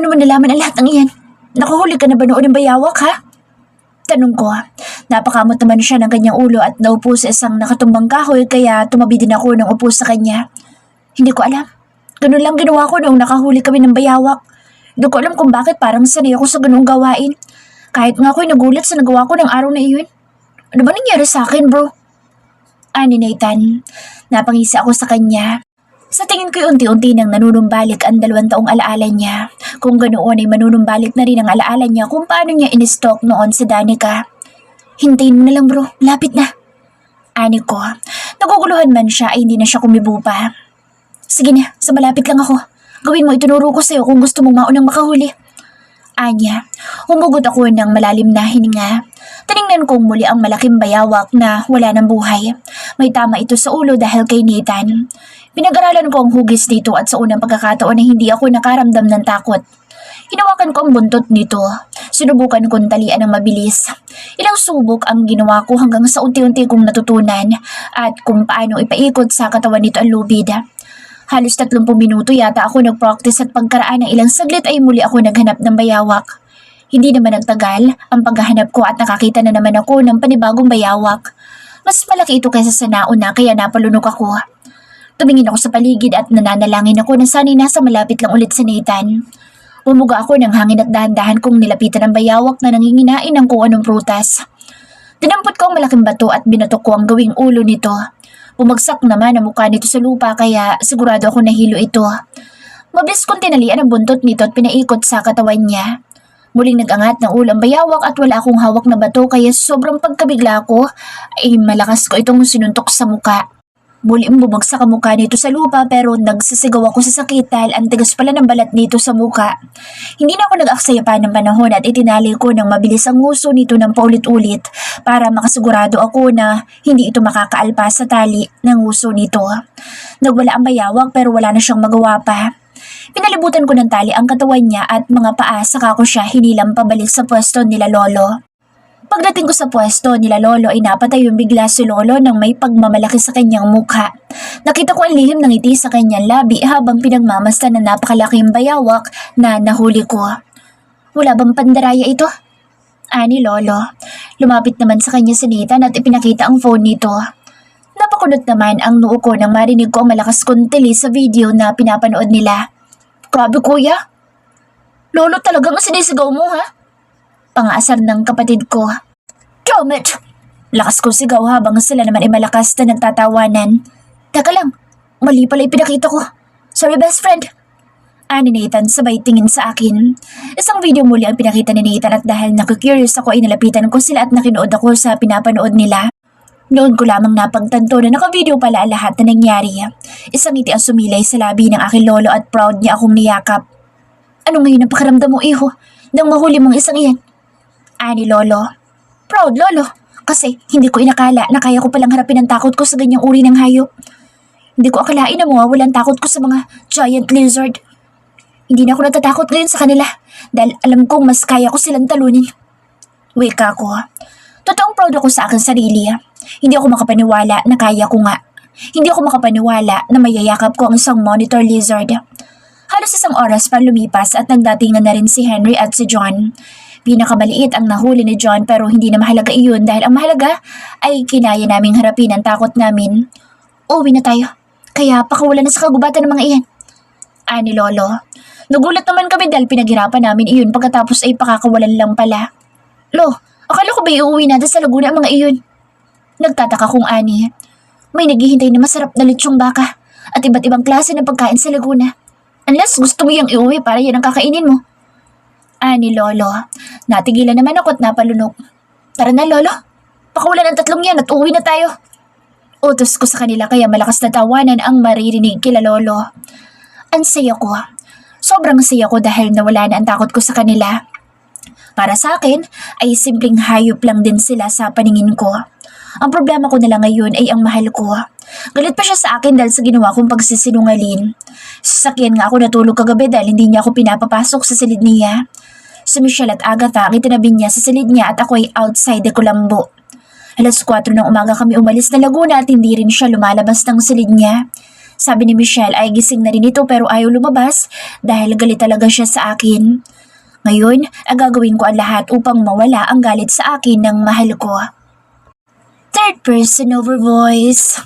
Paano mo nalaman ang lahat ng iyan? Nakahuli ka na ba noon ng bayawak, ha? Tanong ko. Napakamot naman siya ng kanyang ulo at naupo sa isang nakatumbang kahoy kaya tumabi din ako ng upo sa kanya. Hindi ko alam. Ganun lang ginawa ko noong nakahuli kami ng bayawak. Hindi ko alam kung bakit parang sanay ako sa ganung gawain. Kahit nga ako'y nagulat sa nagawa ko ng araw na iyon. Ano ba nangyari sa akin, bro? Ani Nathan. Napangisi ako sa kanya. Sa tingin ko'y unti-unti nang nanunumbalik ang 2 taong alaala niya. Kung ganoon ay manunumbalik na rin ang alaala niya kung paano niya in-stalk noon si Danica. Hintayin mo na lang, bro. Lapit na. Ani ko. Naguguluhan man siya ay hindi na siya kumibo pa. Sige na, sa malapit lang ako. Gawin mo, itunuro ko sa'yo kung gusto mong maunang makahuli. Anya, humugot ako ng malalim na hininga. Tiningnan kong muli ang malaking bayawak na wala ng buhay. May tama ito sa ulo dahil kay Nathan. Pinag-aralan ko ang hugis dito at sa unang pagkakataon na hindi ako nakaramdam ng takot. Hinawakan ko ang buntot nito. Sinubukan kong talian ng mabilis. Ilang subok ang ginawa ko hanggang sa unti-unti kong natutunan at kung paano ipaikot sa katawan nito ang lubid. Halos 30 minuto yata ako nag-practice at pagkaraan ng ilang saglit ay muli ako naghanap ng bayawak. Hindi naman nagtagal ang paghahanap ko at nakakita na naman ako ng panibagong bayawak. Mas malaki ito kaysa sa nauna kaya napalunok ako. Tumingin ako sa paligid at nananalangin ako na sana'y nasa malapit lang ulit sa Nathan. Umuga ako ng hangin at dahan-dahan kong nilapitan ang bayawak na nanginginain ng kung anong prutas. Dinampot ko ang malaking bato at binatok ko ang gawing ulo nito. Bumagsak naman ang mukha nito sa lupa kaya sigurado ako nahilo ito. Mabilis kong tinalian ang buntot nito at pinaikot sa katawan niya. Muling nag-angat ng ulo ang bayawak at wala akong hawak na bato kaya sobrang pagkabigla ko ay malakas ko itong sinuntok sa muka. Muling bumagsak ang mukha nito sa lupa pero nagsisigaw ako sa sakit dahil ang tigas pala ng balat nito sa muka. Hindi na ako nag-aksaya pa ng panahon at itinali ko ng mabilis ang nguso nito ng paulit-ulit para makasigurado ako na hindi ito makakaalpas sa tali ng nguso nito. Nagwala ang bayawak pero wala na siyang magawa pa. Pinalibutan ko ng tali ang katawan niya at mga paa saka ko siya hinilang pabalik sa pwesto nila Lolo. Pagdating ko sa pwesto nila Lolo ay napatayon bigla si Lolo nang may pagmamalaki sa kanyang mukha. Nakita ko ang lihim ng ngiti sa kanyang labi habang pinagmamasdan ng napakalaking bayawak na nahuli ko. Wala bang pandaraya ito? Ani Lolo. Lumapit naman sa kanya si Nathan at ipinakita ang phone nito. Napakunot naman ang noo ko nang marinig ko ang malakas kong tili sa video na pinapanood nila. Grabe kuya. Lolo talagang sinisigaw mo ha? Pangaasar ng kapatid ko. Damn it! Lakas ko sigaw habang sila naman ay malakas na nagtatawanan. Teka lang, mali pala ipinakita ko. Sorry best friend. Ani Nathan sabay tingin sa akin. Isang video muli ang pinakita ni Nathan at dahil nakikurious ako ay nalapitan ko sila at nakinood ako sa pinapanood nila. Noon ko lamang napagtanto na naka-video pala ang lahat na nangyari. Isang ngiti ang sumilay sa labi ng aking lolo at proud niya akong niyakap. Ano ngayon ang pakiramdam mo iho nang mahuli mong isang iyan? Ani Lolo. Proud Lolo, kasi hindi ko inakala na kaya ko palang harapin ang takot ko sa ganyang uri ng hayop. Hindi ko akalain na mawawalan takot ko sa mga giant lizard. Hindi na ako natatakot ngayon sa kanila dahil alam kong mas kaya ko silang talunin. Wika ko. Totoong proud ako sa aking sarili. Hindi ako makapaniwala na kaya ko nga. Hindi ako makapaniwala na mayayakap ko ang isang monitor lizard. Halos isang oras pa lumipas at nagdatingan na rin si Henry at si John. Pinakamaliit ang nahuli ni John pero hindi na mahalaga iyon dahil ang mahalaga ay kinaya naming harapin ang takot namin. Uwi na tayo, kaya pakawalan na sa kagubatan ng mga iyan. Ani Lolo. Nagulat naman kami dahil pinaghirapan namin iyon pagkatapos ay pakakawalan lang pala. Lo, akala ko ba iuwi natin sa Laguna ang mga iyon? Nagtataka kong ani. May naghihintay na masarap na lechong baka at iba't ibang klase ng pagkain sa Laguna. Unless gusto mo yung iuwi para yan ang kakainin mo. Ani Lolo. Natigilan naman ako at napalunok. Tara na Lolo. Pakawalan ang 3 yan at uwi na tayo. Utos ko sa kanila kaya malakas na tawanan ang maririnig kila Lolo. Ang saya ko. Sobrang saya ko dahil nawala na ang takot ko sa kanila. Para sa akin ay simpleng hayop lang din sila sa paningin ko. Ang problema ko na lang ngayon ay ang mahal ko. Galit pa siya sa akin dahil sa ginawa kong pagsisinungaling. Sa sakyan nga ako natulog kagabi dahil hindi niya ako pinapapasok sa silid niya. Si Michelle at Agatha ang itinabi niya sa silid niya at ako ay outside de Colombo. 4:00 ng umaga kami umalis na Laguna at hindi rin siya lumalabas ng silid niya. Sabi ni Michelle ay gising na rin ito pero ayaw lumabas dahil galit talaga siya sa akin. Ngayon, gagawin ko ang lahat upang mawala ang galit sa akin ng mahal ko. Third person over voice.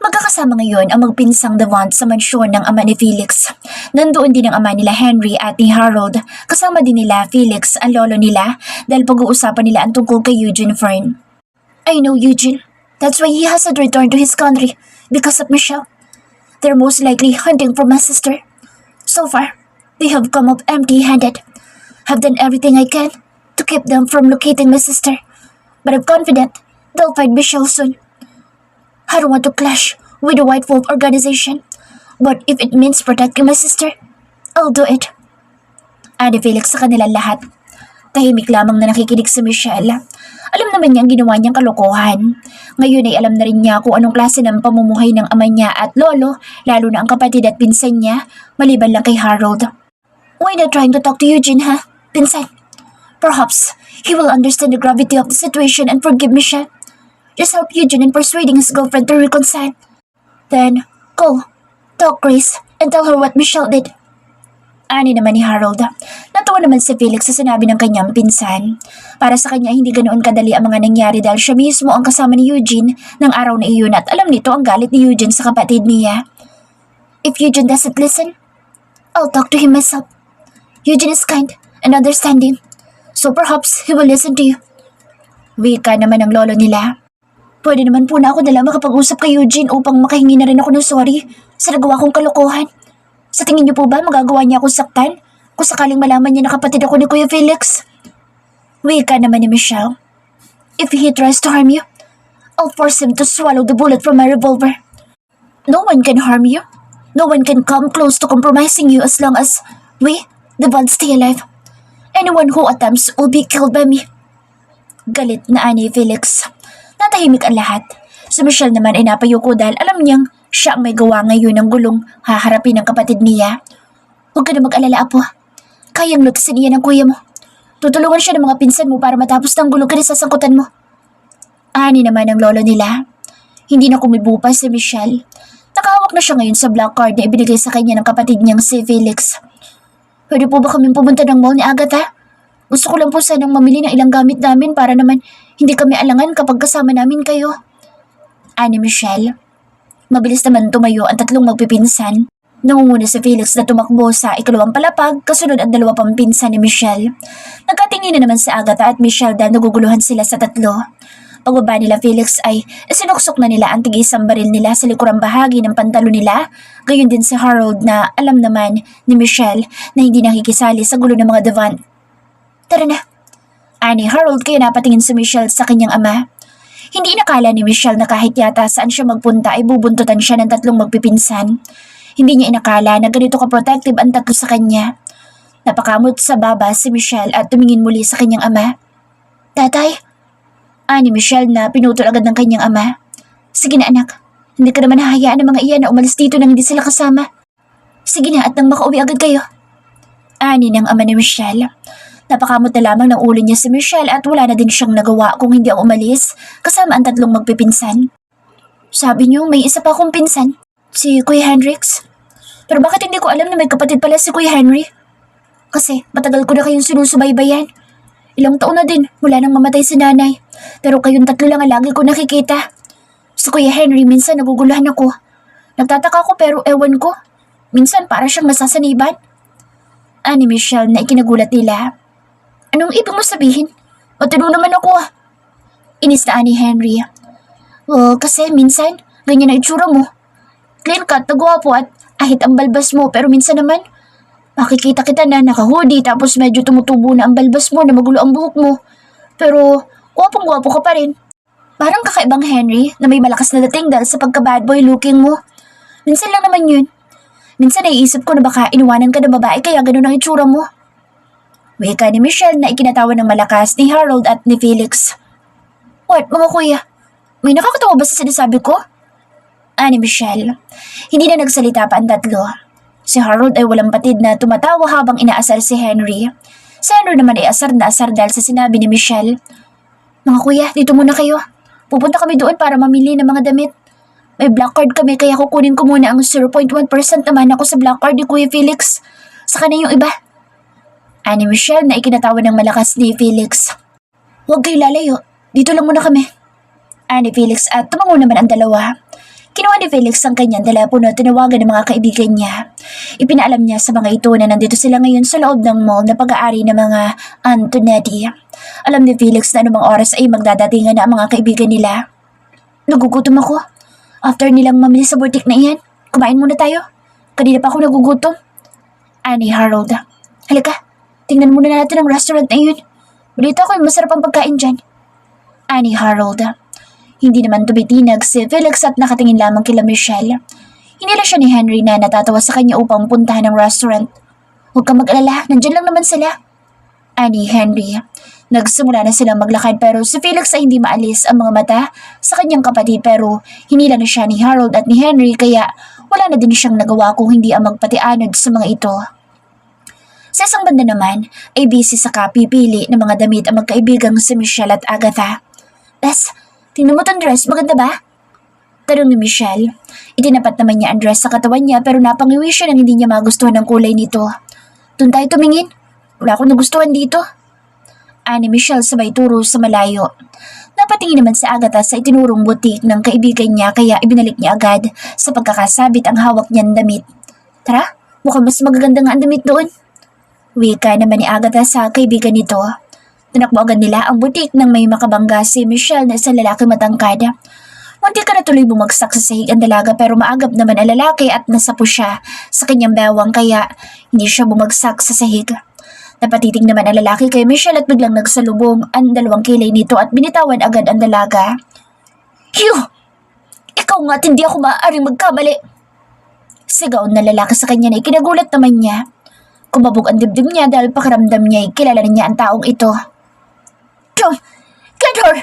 Magkakasama ngayon ang magpinsang Devon sa mansyon ng ama ni Felix. Nandoon din ang ama nila Henry at ni Harold. Kasama din nila Felix ang lolo nila dahil pag-uusapan nila ang tungkol kay Eugene Fern. I know Eugene. That's why he hasn't returned to his country because of Michelle. They're most likely hunting for my sister. So far, they have come up empty-handed. Have done everything I can to keep them from locating my sister. But I'm confident they'll find Michelle soon. I don't want to clash with the White Wolf organization, but if it means protecting my sister, I'll do it. Ani Felix sa kanilang lahat. Tahimik lamang na nakikinig si Michelle. Alam naman niya ang ginawa niyang kalokohan. Ngayon ay alam na rin niya kung anong klase ng pamumuhay ng ama niya at lolo, lalo na ang kapatid at pinsan niya, maliban lang kay Harold. Why not trying to talk to Eugene, ha? Pinsan. Perhaps he will understand the gravity of the situation and forgive Michelle. Just help Eugene in persuading his girlfriend to reconcile. Then, go. Talk, Grace, and tell her what Michelle did. Ani naman ni Harold. Natuwa naman si Felix sa sinabi ng kanyang pinsan. Para sa kanya, hindi ganoon kadali ang mga nangyari dahil siya mismo ang kasama ni Eugene ng araw na iyon at alam nito ang galit ni Eugene sa kapatid niya. If Eugene doesn't listen, I'll talk to him myself. Eugene is kind and understanding, so perhaps he will listen to you. Wika naman ng lolo nila. Pwede naman po na ako dala makapag-usap kay Eugene upang makahingi na rin ako ng sorry sa nagawa kong kalokohan. Sa tingin niyo po ba magagawa niya akong saktan kung sakaling malaman niya na kapatid ako ni Kuya Felix? Wika naman ni Michelle. If he tries to harm you, I'll force him to swallow the bullet from my revolver. No one can harm you. No one can come close to compromising you as long as we, the bond, stay alive. Anyone who attempts will be killed by me. Galit na ani Felix. Natahimik ang lahat. Si Michelle naman ay napayuko dahil alam niyang siya ang may gawa ngayon ng gulong haharapin ng kapatid niya. Huwag ka na mag-alala, Apo. Kayang lutasin niya ng kuya mo. Tutulungan siya ng mga pinsan mo para matapos ng gulong ka na sasangkutan mo. Ani naman ang lolo nila. Hindi na kumibo pa si Michelle. Nakahawak na siya ngayon sa black card na ibinigay sa kanya ng kapatid niyang si Felix. Pwede po ba kaming pumunta ng mall ni Agatha? Gusto ko lang po sanang mamili ng ilang gamit namin para naman hindi kami alangan kapag kasama namin kayo. Ani Michelle. Mabilis naman tumayo ang tatlong magpipinsan. Nangunguna si Felix na tumakbo sa ikalawang palapag, kasunod ang dalawa pang pinsan ni Michelle. Nagkatingin na naman si Agatha at Michelle dahil naguguluhan sila sa tatlo. Pagbaba nila Felix ay sinuksok na nila ang tigisang baril nila sa likurang bahagi ng pantalo nila. Gayon din si Harold na alam naman ni Michelle na hindi nakikisali sa gulo ng mga Devon. Tara na. Ani Harold kaya napatingin si Michelle sa kanyang ama. Hindi inakala ni Michelle na kahit yata saan siya magpunta ay bubuntutan siya ng tatlong magpipinsan. Hindi niya inakala na ganito ka-protective ang tatlo sa kanya. Napakamot sa baba si Michelle at tumingin muli sa kanyang ama. Tatay? Ani Michelle na pinutol agad ng kanyang ama. Sige na anak, hindi ka naman hahayaan ng mga iyan na umalis dito nang hindi sila kasama. Sige na at nang makauwi agad kayo. Ani ng ama ni Michelle. Napakamot na lamang ng ulo niya si Michelle at wala na din siyang nagawa kung hindi ang umalis kasama ang tatlong magpipinsan. Sabi niyo may isa pa akong pinsan, si Kuya Hendrix. Pero bakit hindi ko alam na may kapatid pala si Kuya Henry? Kasi matagal ko na kayong sinusubaybayan. Ilang taon na din mula nang mamatay si nanay. Pero kayong tatlo lang ang lagi ko nakikita. Si Kuya Henry minsan naguguluhan ako. Nagtataka ako pero ewan ko. Minsan para siyang nasasaniban. Ani Michelle na ikinagulat nila. Anong ibig mo sabihin? Matino naman ako ah. Inis na ani Henry. Oh, kasi minsan, ganyan na itsura mo. Clean cut, nagwapo at ahit ang balbas mo pero minsan naman, makikita kita na naka-hoodie tapos medyo tumutubo na ang balbas mo na magulo ang buhok mo. Pero, gwapong-gwapo ka pa rin. Parang kakaibang Henry na may malakas na dating dahil sa pagka-bad boy looking mo. Minsan lang naman yun. Minsan naiisip ko na baka inuwanan ka ng babae kaya ganun ang itsura mo. Wika ni Michelle na ikinatawa ng malakas ni Harold at ni Felix. What, mga kuya? May nakakatawa ba sa sinasabi ko? Ani Michelle. Hindi na nagsalita pa ang tatlo. Si Harold ay walang patid na tumatawa habang inaasar si Henry. Si Henry naman ay asar na asar dahil sa sinabi ni Michelle. Mga kuya, dito muna kayo. Pupunta kami doon para mamili ng mga damit. May black card kami kaya kukunin ko muna ang 0.1% naman ako sa black card ni Kuya Felix. Saka na yung iba. Ani Michelle na ikinatawa ng malakas ni Felix. Huwag kayo lalayo. Dito lang muna kami. Ani Felix at tumango naman ang dalawa. Kinuha ni Felix ang kanyang telepono at tinawagan ng mga kaibigan niya. Ipinaalam niya sa mga ito na nandito sila ngayon sa loob ng mall na pag-aari ng mga Antonetti. Alam ni Felix na anumang oras ay magdadatingan na ang mga kaibigan nila. Nagugutom ako. After nilang mamili sa butik na iyan, kumain muna tayo. Kanina pa ako nagugutom. Ani Harold. Halika, tingnan muna natin ang restaurant na iyon. Balita ko yung masarap ang pagkain dyan. Ani Harold. Hindi naman tumitinag si Felix at nakatingin lamang kila Michelle. Hinila siya ni Henry na natatawa sa kanya upang puntahan ang restaurant. Huwag kang mag-alala, nandyan lang naman sila. Ani Henry. Nagsimula na silang maglakad pero si Felix ay hindi maalis ang mga mata sa kanyang kapatid pero hinila na siya ni Harold at ni Henry kaya wala na din siyang nagawa kung hindi ang magpatianod sa mga ito. Sa isang banda naman ay busy sa kapipili ng mga damit ang magkaibigang si Michelle at Agatha. Bes, tingnan mo tong dress, maganda ba? Tanong ni Michelle. Itinapat naman niya ang dress sa katawan niya pero napangiwi siya nang hindi niya magustuhan ang kulay nito. Doon tayo tumingin. Wala akong nagustuhan dito. Ani Michelle sabay turo sa malayo. Napatingin naman si Agatha sa itinurong butik ng kaibigan niya kaya ibinalik niya agad sa pagkakasabit ang hawak niyang damit. Tara, mukhang mas magaganda nga ang damit doon. Wika naman ni Agatha sa kaibigan nito. Tinakbo agad nila ang butik nang may makabangga si Michelle na isang lalaki matangkad. Munti ka na tuloy bumagsak sa sahig ang dalaga pero maagap naman ang lalaki at nasapo siya sa kanyang bewang kaya hindi siya bumagsak sa sahig. Napatitig naman ang lalaki kay Michelle at biglang nagsalubong ang dalawang kilay nito at binitawan agad ang dalaga. Hiyo! Ikaw nga at hindi ako maaaring magkamali! Sigaw na lalaki sa kanya na ikinagulat naman niya. Kumabog ang dibdib niya dahil pakiramdam niya ay kilala niya ang taong ito. Get her!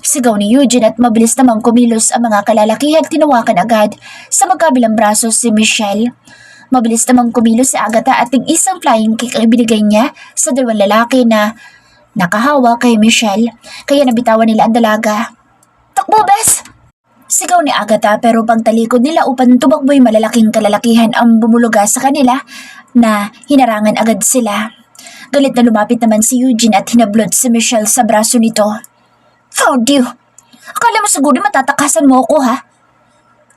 Sigaw ni Eugene at mabilis namang kumilos ang mga kalalakihan at tinawakan agad sa magkabilang braso si Michelle. Mabilis namang kumilos si Agatha at tig-isang flying kick ang ibinigay niya sa dalawang lalaki na nakahawa kay Michelle. Kaya nabitawan nila ang dalaga. Takbo, bes! Sigaw ni Agatha pero pagtalikod nila upang tumakbo'y malalaking kalalakihan ang bumuluga sa kanila na hinarangan agad sila. Galit na lumapit naman si Eugene at hinablot si Michelle sa braso nito. Found you! Akala mo siguro matatakasan mo ako ha?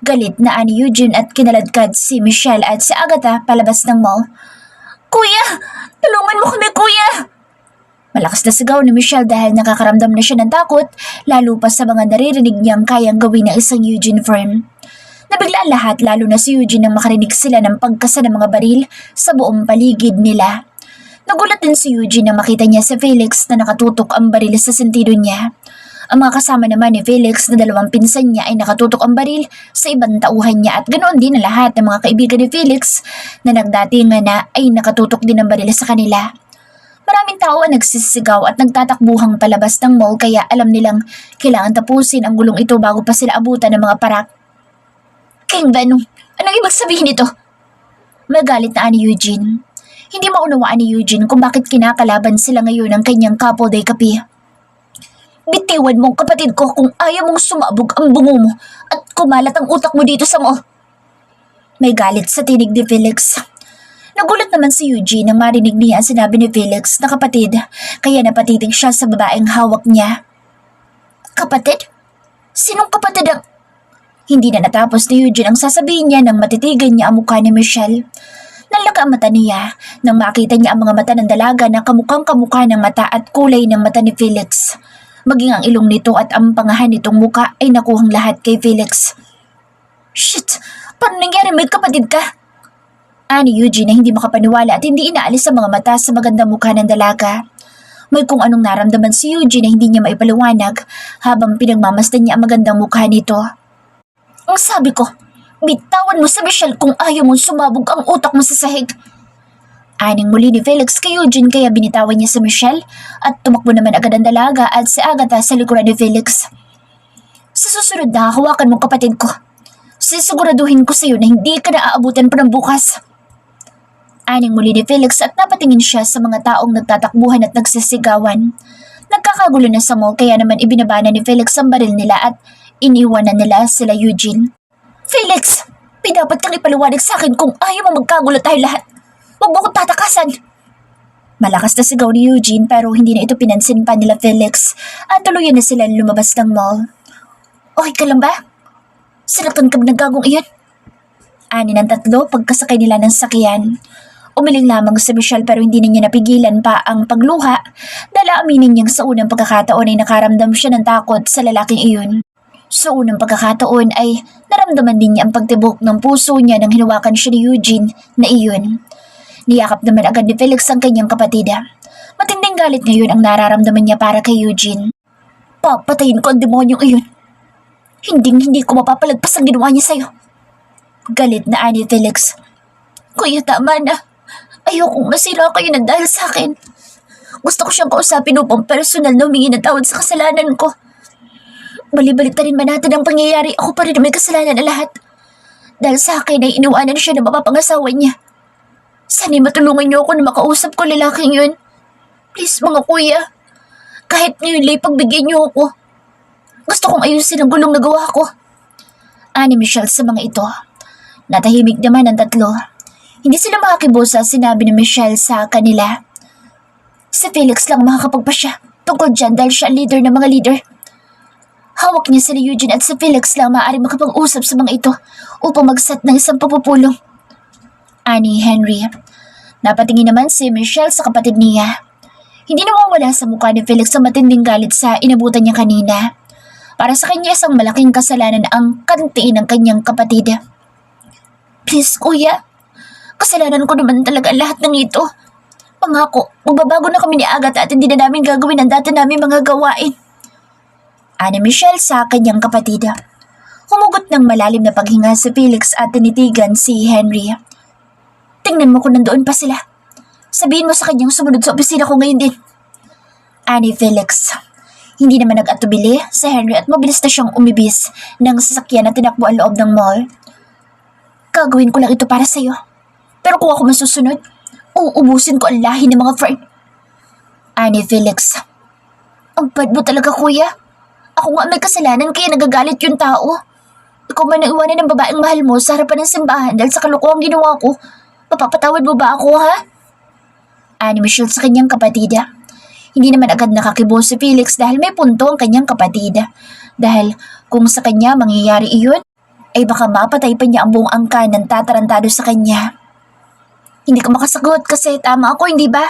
Galit na ani Eugene at kinaladkad si Michelle at si Agatha palabas ng mall. Kuya! Tulungan mo kami, kuya! Malakas na sigaw ni Michelle dahil nakakaramdam na siya ng takot lalo pa sa mga naririnig niyang kayang gawin ng isang Eugene firm. Nabigla lahat lalo na si Eugene nang makarinig sila ng pagkasa ng mga baril sa buong paligid nila. Nagulat din si Eugene nang makita niya si Felix na nakatutok ang baril sa sentido niya. Ang mga kasama naman ni Felix na dalawang pinsan niya ay nakatutok ang baril sa ibang tauhan niya at ganoon din ang lahat ng mga kaibigan ni Felix na nagdatingan na ay nakatutok din ang baril sa kanila. Maraming tao ang nagsisigaw at nagtatakbuhang palabas ng mall kaya alam nilang kailangan tapusin ang gulong ito bago pa sila abutan ng mga parak. King Venom, anong ibig sabihin nito? Magalit na ani Eugene. Hindi maunawaan ni Eugene kung bakit kinakalaban sila ngayon ng kanyang couple day kape. Bitiwan mong kapatid ko kung ayaw mong sumabog ang bungo mo at kumalat ang utak mo dito sa mall. May galit sa tinig ni Felix. Nagulat naman si Eugene nang marinig niya ang sinabi ni Felix na kapatid kaya napatitig siya sa babaeng hawak niya. Kapatid? Sinong kapatid ang... Hindi na natapos ni Eugene ang sasabihin niya nang matitigan niya ang mukha ni Michelle. Nalaka ang mata niya nang makita niya ang mga mata ng dalaga na kamukhang kamukha ng mata at kulay ng mata ni Felix. Maging ang ilong nito at ang pangahan nitong muka ay nakuhang lahat kay Felix. Shit! Paano nangyari? May kapatid ka? Ani Eugene na hindi makapaniwala at hindi inaalis sa mga mata sa magandang mukha ng dalaga. May kung anong naramdaman si Eugene na hindi niya maipaliwanag habang pinagmamasdan niya ang magandang mukha nito. Ang sabi ko, bitawan mo sa Michelle kung ayaw mong sumabog ang utak mo sa sahig. Aning muli ni Felix kay Eugene kaya binitawan niya si Michelle at tumakbo naman agad ang dalaga at si Agatha sa likuran ni Felix. Sa susunod na hawakan mong kapatid ko. Sisiguraduhin ko sa iyo na hindi ka na aabutan pa ng bukas. Aning muli ni Felix at napatingin siya sa mga taong nagtatakbuhan at nagsisigawan. Nagkakagulo na sa mall kaya naman ibinabana ni Felix ang baril nila at Iniwanan nila sila Eugene. Felix, dapat kang ipaliwanag sa akin kung ayaw mo magkagulo tayo lahat. Huwag mo akong tatakasan. Malakas na sigaw ni Eugene pero hindi na ito pinansin pa nila Felix at tuluyan na sila lumabas ng mall. Okay ka lang ba? Sinaktan ka ba ng gagong iyon? Ani ng tatlo pagkasakay nila ng sakyan. Umiling lamang si Michelle pero hindi na niya napigilan pa ang pagluha dahil aminin niyang sa unang pagkakataon ay nakaramdam siya ng takot sa lalaking iyon. Sa unang pagkakataon ay naramdaman din niya ang pagtibok ng puso niya nang hinawakan siya ni Eugene na iyon. Niyakap naman agad ni Felix ang kanyang kapatid. Matinding galit ngayon ang nararamdaman niya para kay Eugene. Papatayin ko ang demonyong iyon. Hindi ko mapapalagpas ang ginawa niya sa'yo. Galit na ani Felix. Kuya, tama na. Ayokong masira kayo ng dahil sa akin. Gusto ko siyang kausapin upang personal na humingi ng tawad sa kasalanan ko. Balibalik na rin man natin ang pangyayari, ako pa rin may kasalanan na lahat. Dahil sa akin ay iniwanan siya ng mapapangasawa niya. Sana'y matulungan niyo ako na makausap ko lalaking yun. Please mga kuya, kahit ngayon lay pagbigyan niyo ako. Gusto kong ayusin ang gulong na gawa ko. Ani Michelle sa mga ito. Natahimik naman ang tatlo. Hindi sila makakibusa sinabi ni Michelle sa kanila. Si Felix lang makakapagpasya tungkol dyan dahil siya ang leader ng mga leader. Hawak niya sila Eugene at si Felix lang maaari makapag-usap sa mga ito upang mag-set ng isang papupulong. Ani Henry. Napatingin naman si Michelle sa kapatid niya. Hindi nawawala sa mukha ni Felix ang matinding galit sa inabutan niya kanina. Para sa kanya isang malaking kasalanan ang kantiin ng kanyang kapatid. Please kuya, kasalanan ko naman talaga lahat ng ito. Pangako, magbabago na kami ni Agatha at hindi na namin gagawin ang dati namin mga gawain. Ani Michelle sa kanyang kapatid. Humugot ng malalim na paghinga si Felix at tinitigan si Henry. Tingnan mo kung nandoon pa sila. Sabihin mo sa kanyang sumunod sa opisina ko ngayon din. Ani Felix. Hindi naman nag-atubili si Henry at mabilis na siyang umibis ng sasakyan at tinakbo ang loob ng mall. Gagawin ko lang ito para sa'yo. Pero kung ako masusunod, uubusin ko ang lahi ng mga friend. Ani Felix. Ang bad mo talaga kuya. Ako nga may kasalanan kaya nagagalit yung tao. Ikaw man ang iwanan ng babaeng mahal mo sa harapan ng simbahan dahil sa kalokohang ginawa ko. Papapatawad mo ba ako ha? Ani Michelle sa kanyang kapatid. Hindi naman agad nakakibo si Felix dahil may punto ang kanyang kapatid. Dahil kung sa kanya mangyayari iyon, ay baka mapatay pa niya ang buong angkan ng tatarantado sa kanya. Hindi ka makasagot kasi tama ako, hindi ba?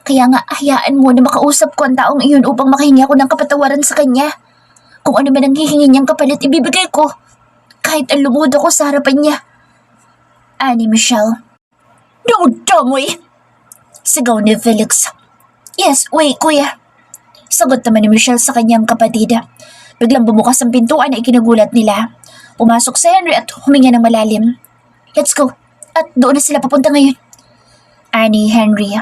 Kaya nga hayaan mo na makausap ko ang taong iyon upang makahingi ako ng kapatawaran sa kanya. Kung ano man ang hihingi niyang kapalit, ibibigay ko. Kahit ang lumod ako sa harapan niya. Ani Michelle. No, Tomoy! Sigaw ni Felix. Yes, wait, kuya. Sagot naman ni Michelle sa kanyang kapatid. Biglang bumukas ang pintuan na ikinagulat nila. Pumasok si Henry at huminga ng malalim. Let's go. At doon na sila papunta ngayon. Ani Henry.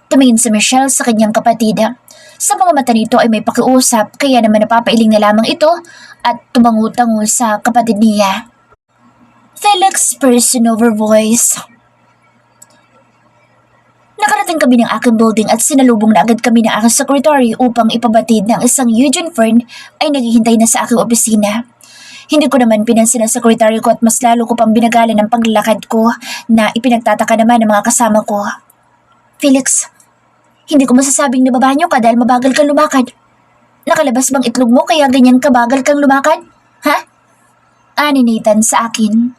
Tumingin si Michelle sa kanyang kapatid. Sa mga mata nito ay may pakiusap kaya naman napapailing na lamang ito at tumangu-tango sa kapatid niya. Felix person over voice. Nakarating kami ng aking building at sinalubong na agad kami ng aking secretary upang ipabatid ng isang Eugene Fern ay naghihintay na sa aking opisina. Hindi ko naman pinansin ang secretary ko at mas lalo ko pang binagalan ng paglalakad ko na ipinagtataka naman ng mga kasama ko. Felix, hindi ko masasabing nababanyo ka dahil mabagal kang lumakad. Nakalabas bang itlog mo kaya ganyan kabagal kang lumakad? Ha? Ani Nathan sa akin.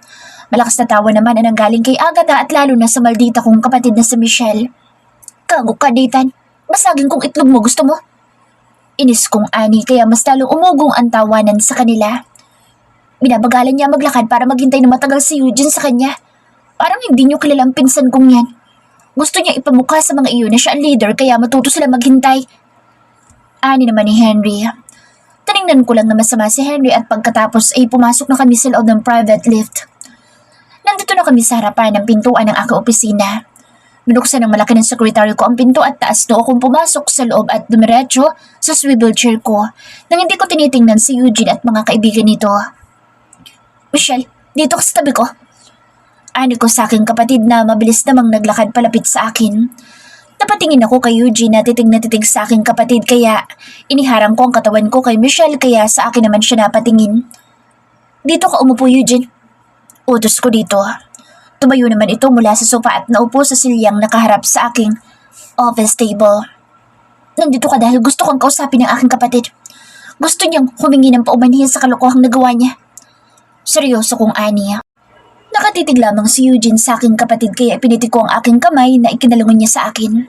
Malakas na tawa naman ang nanggaling kay Agatha at lalo na sa maldita kong kapatid na si Michelle. Kago ka, Nathan. Masaging kong itlog mo, gusto mo? Inis kong ani kaya mas lalong umugong ang tawanan sa kanila. Binabagalan niya maglakad para maghintay na matagal si Eugene sa kanya. Parang hindi niyo kilalang pinsan kong yan. Gusto niya ipamukha sa mga iyon na siya ang leader kaya matuto sila maghintay. Ani naman ni Henry. Tinignan ko lang na masama si Henry at pagkatapos ay pumasok na kami sa loob ng private lift. Nandito na kami sa harapan ng pintuan ng aking opisina. Binuksan ng malaki ng sekretary ko ang pinto at taas noo akong pumasok sa loob at dumiretso sa swivel chair ko nang hindi ko tinitingnan si Eugene at mga kaibigan nito. Michelle, dito ka sa tabi ko. Ani ko sa aking kapatid na mabilis namang naglakad palapit sa akin. Napatingin ako kay Eugene na titig sa aking kapatid kaya iniharang ko ang katawan ko kay Michelle kaya sa akin naman siya napatingin. Dito ka umupo, Eugene. Utos ko dito. Tumayo naman ito mula sa sofa at naupo sa silyang nakaharap sa aking office table. Nandito ka dahil gusto kong kausapin ng aking kapatid. Gusto niyang humingi ng paumanhin sa kalokohang nagawa niya. Seryoso kong ani. Nakatitig lamang si Eugene sa aking kapatid kaya pinitik ko ang aking kamay na ikinalungan niya sa akin.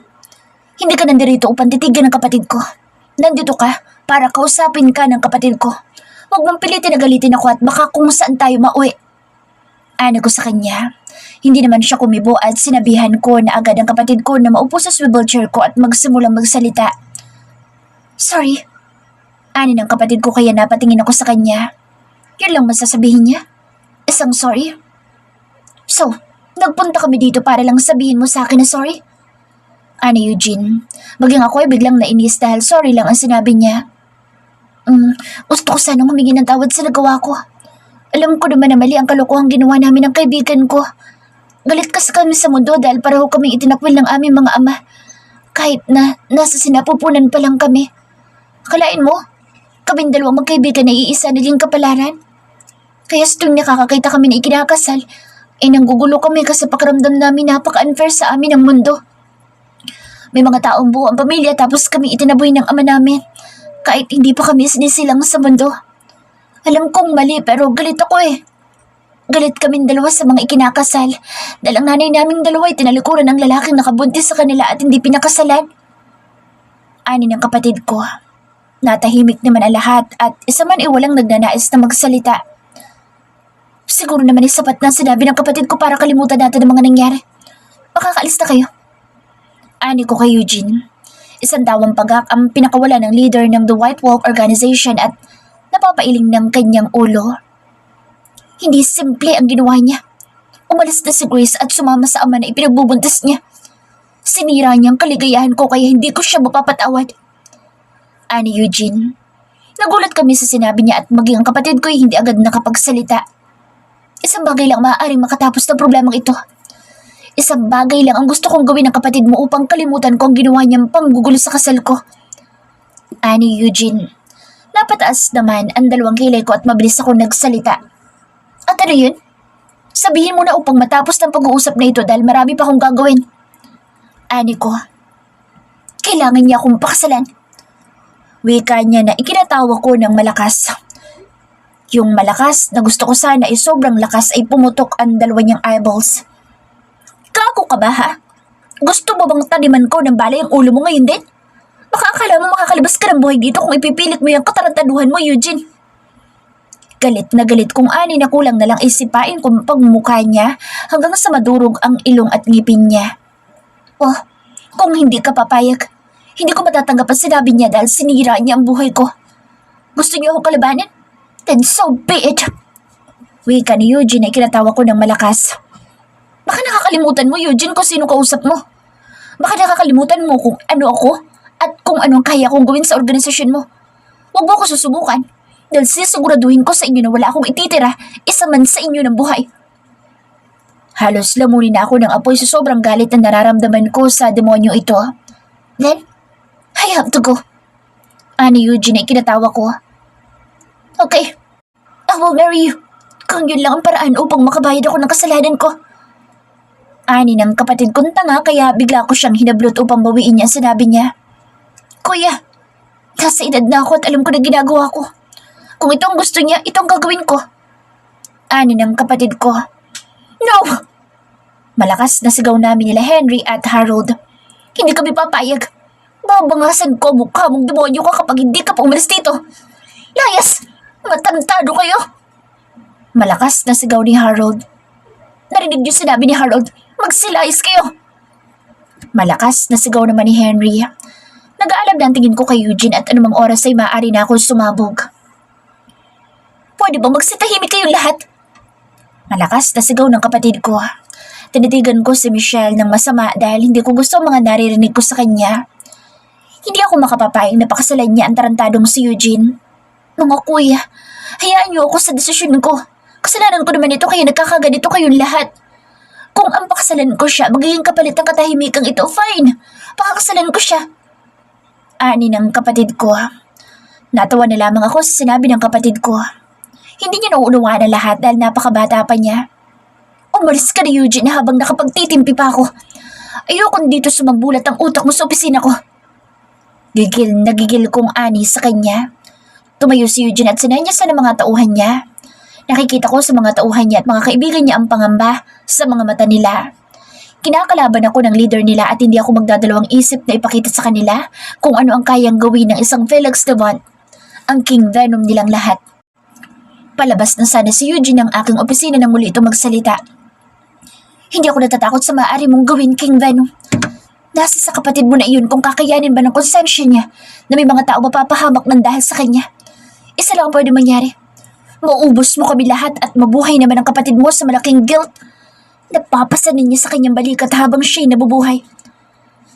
Hindi ka nandirito upang titigan ng kapatid ko. Nandito ka para kausapin ka ng kapatid ko. Huwag mong pilitin na galitin ako at baka kung saan tayo mauwi. Ano ko sa kanya. Hindi naman siya kumibo at sinabihan ko na agad ang kapatid ko na maupo sa swivel chair ko at magsimulang magsalita. Sorry. Ani ng kapatid ko kaya napatingin ako sa kanya. Yun lang masasabihin niya. Isang sorry. So, nagpunta kami dito para lang sabihin mo sa akin na sorry? Ani Eugene. Maging ako ay biglang nainis dahil sorry lang ang sinabi niya. Gusto ko sanang humingi ng tawad sa nagawa ko. Alam ko naman na mali ang kalokohang ginawa namin ng kaibigan ko. Galit kasi kami sa mundo dahil pareho kaming itinakwil ng aming mga ama. Kahit na nasa sinapupunan pa lang kami. Akalain mo, kaming dalawang magkaibigan na iisa naging kapalaran. Kaya sa tuwing nakakakita kami na ikinakasal, nanggugulo kami kasi pakiramdam namin napaka-unfair sa amin ang mundo. May mga taong buo ang pamilya tapos kami itinaboy ng ama namin. Kahit hindi pa kami sinisilang sa mundo. Alam kong mali pero galit ako eh. Galit kaming dalawa sa mga ikinakasal. Dahil ang nanay naming dalawa ay tinalikuran ng lalaking nakabuntis sa kanila at hindi pinakasalan. Ani ng kapatid ko. Natahimik naman ang lahat at isa man ay walang nagnanais na magsalita. Siguro naman ay sapat na sinabi ng kapatid ko para kalimutan natin ang mga nangyari. Makakaalis na kayo. Ani ko kay Eugene. Isang tawang pagak ang pinakawala ng leader ng The White Wolf Organization at napapailing ng kanyang ulo. Hindi simple ang ginawa niya. Umalis na si Grace at sumama sa ama na ipinagbubuntis niya. Sinira niya ang kaligayahan ko kaya hindi ko siya mapapatawad. Ani Eugene. Nagulat kami sa sinabi niya at maging ang kapatid ko ay hindi agad nakapagsalita. Isang bagay lang maaaring makatapos ng problemang ito. Isang bagay lang ang gusto kong gawin ng kapatid mo upang kalimutan ko ang ginawa niyang panggugulo sa kasal ko. Ani Eugene. Napataas naman ang dalawang kilay ko at mabilis ako nagsalita. At ano yun? Sabihin mo na upang matapos ng pag-uusap na ito dahil marami pa akong gagawin. Ani ko. Kailangan niya akong pakasalan. Wika niya na ikinatawa ko ng malakas. Yung malakas na gusto ko sana ay sobrang lakas ay pumutok ang dalawa niyang eyeballs. Gago ka ba ha? Gusto mo bang taniman ko ng balay ang ulo mo ngayon din? Baka akala mo makakalabas ka ng buhay dito kung ipipilit mo yung katarantaduhan mo, Eugene. Galit na galit kung ani na kulang na lang isipain kung pagmumukha niya hanggang sa madurog ang ilong at ngipin niya. Oh, kung hindi ka papayag, hindi ko matatanggap ang sinabi niya dahil sinira niya ang buhay ko. Gusto niyo akong kalabanin? Then so be it. Wika ni Eugene ay kinatawa ko ng malakas. Baka nakakalimutan mo, Eugene, kung sino kausap mo. Baka nakakalimutan mo kung ano ako at kung anong kaya kong gawin sa organisasyon mo. Huwag mo ako susubukan dahil sisiguraduhin ko sa inyo na wala akong ititira isa man sa inyo ng buhay. Halos lamunin na ako ng apoy sa sobrang galit na nararamdaman ko sa demonyo ito. Then, I have to go. Ani Eugene ay kinatawa ko. Okay, I will marry you. Kung yun lang ang paraan upang makabayad ako ng kasalanan ko. Ani ng kapatid kong tanga kaya bigla ko siyang hinablot upang bawiin niya ang sinabi niya. Kuya, nasa edad na ako at alam ko na ginagawa ko. Kung ito ang gusto niya, ito ang gagawin ko. Ani ng kapatid ko. No! Malakas na sigaw namin nila Henry at Harold. Hindi kami papayag. Babangasan ko mukha mong demonyo ka kapag hindi ka pa umalis dito. Layas! Matantado kayo! Malakas na sigaw ni Harold. Narinig niyo sinabi ni Harold, magsilayas kayo! Malakas na sigaw naman ni Henry. Nag-aalab na ang tingin ko kay Eugene at anumang oras ay maaari na akong sumabog. Pwede bang magsitahimik kayong lahat? Malakas na sigaw ng kapatid ko. Tinitigan ko si Michelle ng masama dahil hindi ko gusto ang mga naririnig ko sa kanya. Hindi ako makapapayag na pakasalan niya ang tarantadong si Eugene. Mga kuya, hayaan niyo ako sa desisyon ko. Kasalanan ko naman ito kaya nagkakaganito kayong lahat. Kung ang pakasalan ko siya, magiging kapalit ng katahimikang ito, fine. Pakakasalan ko siya. Ani ng kapatid ko. Natawa na lamang ako sa sinabi ng kapatid ko. Hindi niya nauunawaan ang lahat dahil napakabata pa niya. Umalis ka na, Eugene, habang nakapagtitimpi pa ako. Ayokong dito sumambulat ang utak mo sa opisina ko. Nagigil kong ani sa kanya. Tumayo si Eugene at sinanya sa mga tauhan niya. Nakikita ko sa mga tauhan niya at mga kaibigan niya ang pangamba sa mga mata nila. Kinakalaban ako ng leader nila at hindi ako magdadalawang isip na ipakita sa kanila kung ano ang kayang gawin ng isang Felix Devon, ang King Venom nilang lahat. Palabas na sana si Eugene ng aking opisina nang muli ito magsalita. Hindi ako natatakot sa maaari mong gawin, King Venom. Nasa sa kapatid mo na iyon kung kakayanin ba ng konsensya niya na may mga tao mapapahamak ng dahil sa kanya. Isa lang ang pwede mangyari. Mauubos mo kami lahat at mabuhay naman ang kapatid mo sa malaking guilt. Napapasanin niya sa kanyang balikat habang siya'y nabubuhay.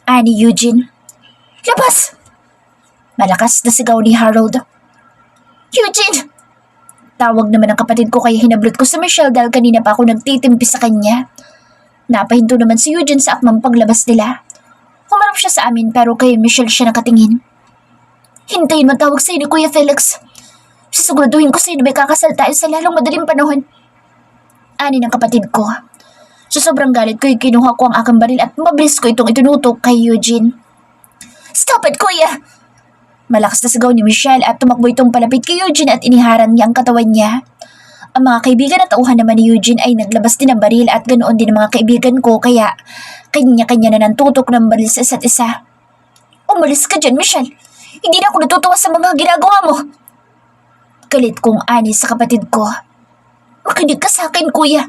Ani Eugene. Labas! Malakas na sigaw ni Harold. Eugene! Tawag naman ang kapatid ko kaya hinablot ko sa Michelle dahil kanina pa ako nagtitimpi sa kanya. Napahinto naman si Eugene sa akmang paglabas nila. Humarap siya sa amin pero kay Michelle siya nakatingin. Hintayin matawag sa'yo ni Kuya Felix. Sisiguraduhin ko sa'yo na may kakasal tayo sa lalong madaling panahon. Ani ng kapatid ko. Sa sobrang galit ko, kinuha ko ang aking baril at mabilis ko itong itinutok kay Eugene. Stop it, Kuya! Malakas na sigaw ni Michelle at tumakbo itong palapit kay Eugene at iniharang niya ang katawan niya. Ang mga kaibigan at tauhan naman ni Eugene ay naglabas din ng baril at ganoon din ang mga kaibigan ko kaya kanya-kanya na nantutok ng baril sa isa't isa. Umalis ka dyan, Michelle! Hindi na ako natutuwa sa mga ginagawa mo! Galit kong ani sa kapatid ko. Makinig ka sa akin, Kuya.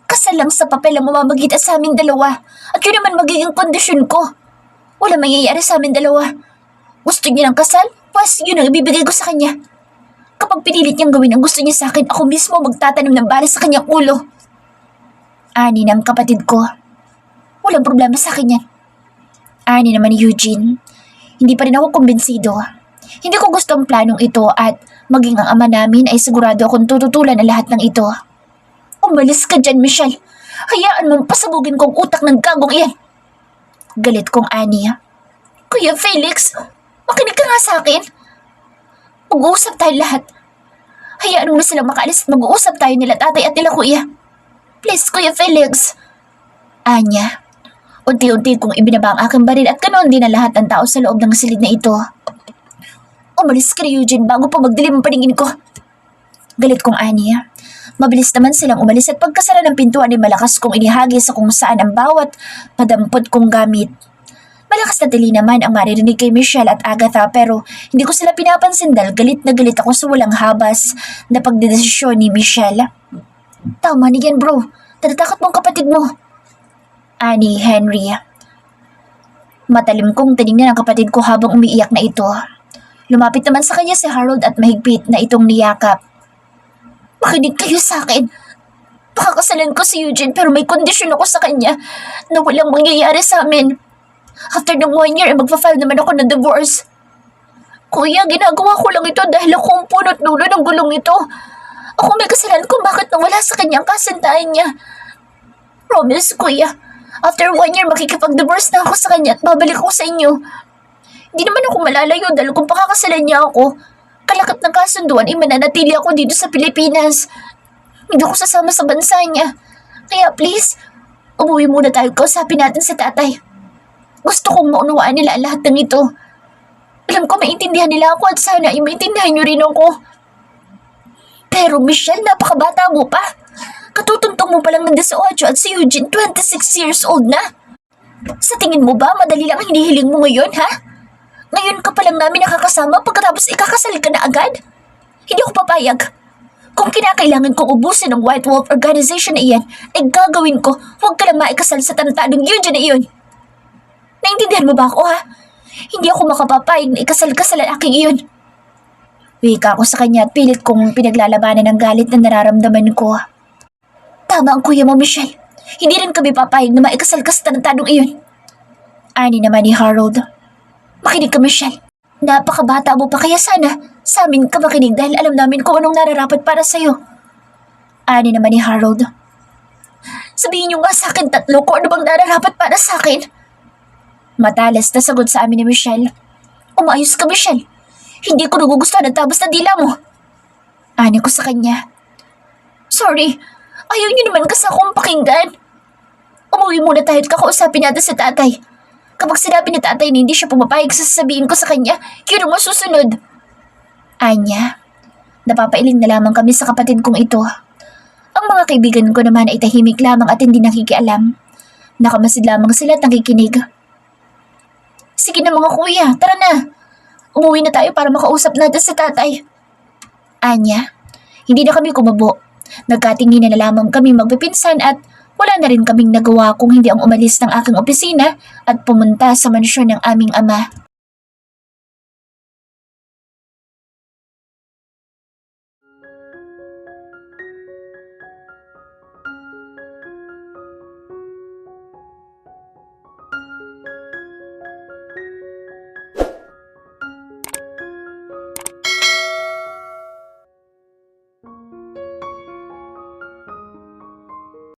Kasal lang sa papel ang mamamagitan sa aming dalawa at yun naman magiging kondisyon ko. Wala mangyayari sa aming dalawa. Gusto niya ng kasal? Pues yun ang ibibigay ko sa kanya. Kapag pinilit niyang gawin ang gusto niya sa akin, ako mismo magtatanim ng bala sa kanyang ulo. Ani ng kapatid ko. Walang problema sa akin yan. Ani naman ni Eugene. Hindi pa rin ako kumbinsido. Hindi ko gusto ang planong ito at maging ang ama namin ay sigurado akong tututulan ang lahat ng ito. Umalis ka dyan, Michelle. Hayaan mong pasabugin kong utak ng gagong iyan. Galit kong ani. Kuya Felix, makinig ka nga sa akin. Mag-uusap tayo lahat. Hayaan mo na silang makaalis at mag-uusap tayo nila tatay at nila kuya. Please, Kuya Felix. Anya. Unti-unti kong ibinaba ang aking baril at ganoon din ang lahat ng tao sa loob ng silid na ito. Umalis ka na, Eugene, bago pa magdilim ang paningin ko. Galit kong ani. Mabilis naman silang umalis at pagkasara ng pintuan ay malakas kong inihagi sa kung saan ang bawat padampot kong gamit. Malakas na dili naman ang maririnig kay Michelle at Agatha pero hindi ko sila pinapansin dahil galit na galit ako sa walang habas na pagdedesisyon ni Michelle. Tama na yan, bro. Tinatakot mo ang kapatid mo. Ani Henry. Matalim kong tinignan ang kapatid ko habang umiiyak na ito. Lumapit naman sa kanya si Harold at mahigpit na itong niyakap. Makinig kayo sa akin. Pakakasalan ko si Eugene pero may kondisyon ako sa kanya na walang mangyayari sa amin. After ng 1 year, magpa-file naman ako ng divorce. Kuya, ginagawa ko lang ito dahil ako ang punot dulo ng gulong ito. Ako may kasalanan kung bakit nawala sa kanya ang kasintahan niya. Promise, Kuya. After 1 year, makikipag-divorce na ako sa kanya at babalik ako sa inyo. Hindi naman ako malalayo dahil kung pakakasalan niya ako, kalakat ng kasunduan ay mananatili ako dito sa Pilipinas. Hindi ako sasama sa bansa niya. Kaya please, umuwi muna tayo, kausapin natin si tatay. Gusto kong maunawaan nila ang lahat ng ito. Alam ko maintindihan nila ako at sana ay maintindihan niyo rin ako. Pero Michelle, napakabata mo pa. Katutuntong mo pa lang ng 18 at si Eugene 26 years old na. Sa tingin mo ba madali lang ang hinihiling mo ngayon, ha? Ngayon ka pa lang namin nakakasama pagkatapos ikakasal ka na agad? Hindi ako papayag. Kung kinakailangan kong ubusin ng White Wolf Organization na iyan, ay gagawin ko. Huwag ka lang maikasal sa tanatadong Eugene na iyon. Naintindihan mo ba ako, ha? Hindi ako makapapayag na ikasal ka sa lalaking iyon. Wika ako sa kanya at pilit kong pinaglalabanan ng galit na nararamdaman ko. Tama ang kuya mo, Michelle. Hindi rin kami papayag na maikasal ka sa tanatadong iyon. Ani naman ni Harold. Makinig ka, Michelle. Napakabata mo pa kaya sana sa amin ka makinig dahil alam namin kung anong nararapat para sa'yo. Ani naman ni Harold. Sabihin niyo nga sa akin tatlo kung ano bang nararapat para sa akin. Matalas na sagot sa amin ni Michelle. Umayos ka, Michelle. Hindi ko nagugustuhan ang tabas na dila mo. Ani ko sa kanya. Sorry, ayaw niyo naman kasi akong pakinggan. Umuwi muna tayo at kakausapin natin sa tatay. Kapag sinabi ni tatay na hindi siya pumapayag sa sasabihin ko sa kanya, yun ang masusunod. Anya, napapailing na lamang kami sa kapatid kong ito. Ang mga kaibigan ko naman ay tahimik lamang at hindi nakikialam. Nakamasid lamang sila at nakikinig. Sige na mga kuya, tara na. Umuwi na tayo para makausap natin si tatay. Anya, hindi na kami kumabo. Nagkatingin na lamang kami magpipinsan at wala na rin kaming nagawa kung hindi ang umalis ng aking opisina at pumunta sa mansyon ng aming ama.